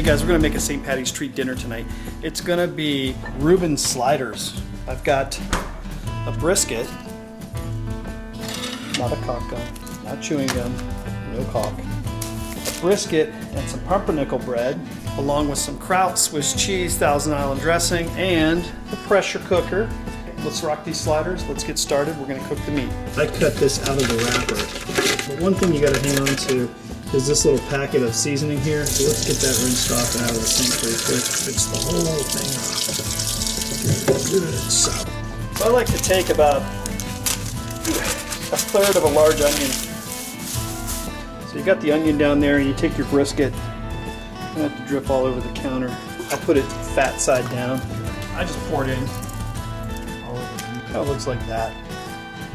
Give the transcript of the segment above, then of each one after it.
guys, we're gonna make a St. Patty's treat dinner tonight. It's gonna be Reuben sliders. I've got a brisket, not a caulk gum, not chewing gum, no caulk. A brisket and some pumpernickel bread, along with some kraut, Swiss cheese, Thousand Island dressing, and the pressure cooker. Let's rock these sliders. Let's get started. We're gonna cook the meat. I cut this out of the wrapper. But one thing you gotta hang on to is this little packet of seasoning here. So let's get that rinsed off and out of the sink really quick. Fix the whole thing off. Good. So I like to take about a third of a large onion. So you got the onion down there, and you take your brisket. You don't have to drip all over the counter. I put it fat side down. I just pour it in. Kind of looks like that.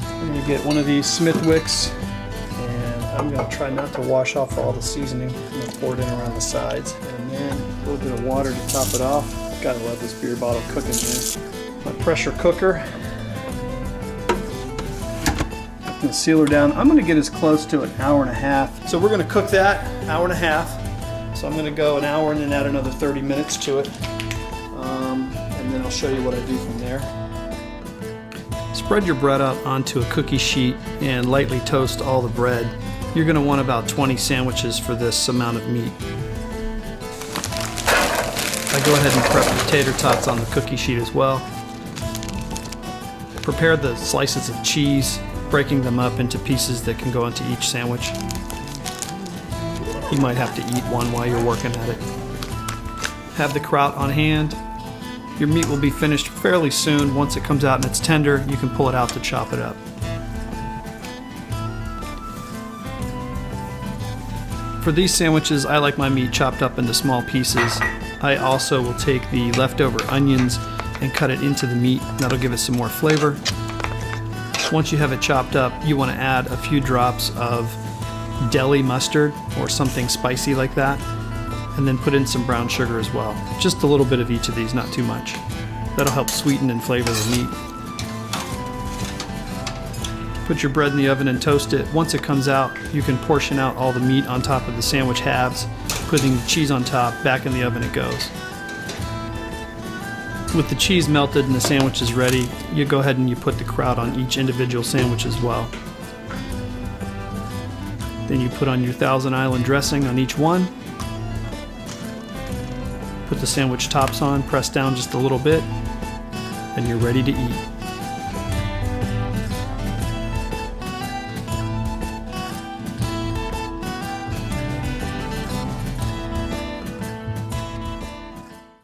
I'm going to get one of these Smith Wicks, and I'm going to try not to wash off all the seasoning. I'm going to pour it in around the sides, and then a little bit of water to top it off. Gotta love this beer bottle cooking, man. My pressure cooker. I'm going to seal her down. I'm going to get as close to an hour and a half. So we're going to cook that hour and a half. So I'm going to go an hour and then add another 30 minutes to it, and then I'll show you what I do from there. Spread your bread out onto a cookie sheet and lightly toast all the bread. You're going to want about 20 sandwiches for this amount of meat. I go ahead and prep the tater tots on the cookie sheet as well. Prepare the slices of cheese, breaking them up into pieces that can go into each sandwich. You might have to eat one while you're working at it. Have the kraut on hand. Your meat will be finished fairly soon. Once it comes out and it's tender, you can pull it out to chop it up. For these sandwiches, I like my meat chopped up into small pieces. I also will take the leftover onions and cut it into the meat. That'll give it some more flavor. Once you have it chopped up, you want to add a few drops of deli mustard or something spicy like that, and then put in some brown sugar as well. Just a little bit of each of these, not too much. That'll help sweeten and flavor the meat. Put your bread in the oven and toast it. Once it comes out, you can portion out all the meat on top of the sandwich halves, putting the cheese on top. Back in the oven it goes. With the cheese melted and the sandwich is ready, you go ahead and you put the kraut on each individual sandwich as well. Then you put on your Thousand Island dressing on each one. Put the sandwich tops on, press down just a little bit, and you're ready to eat.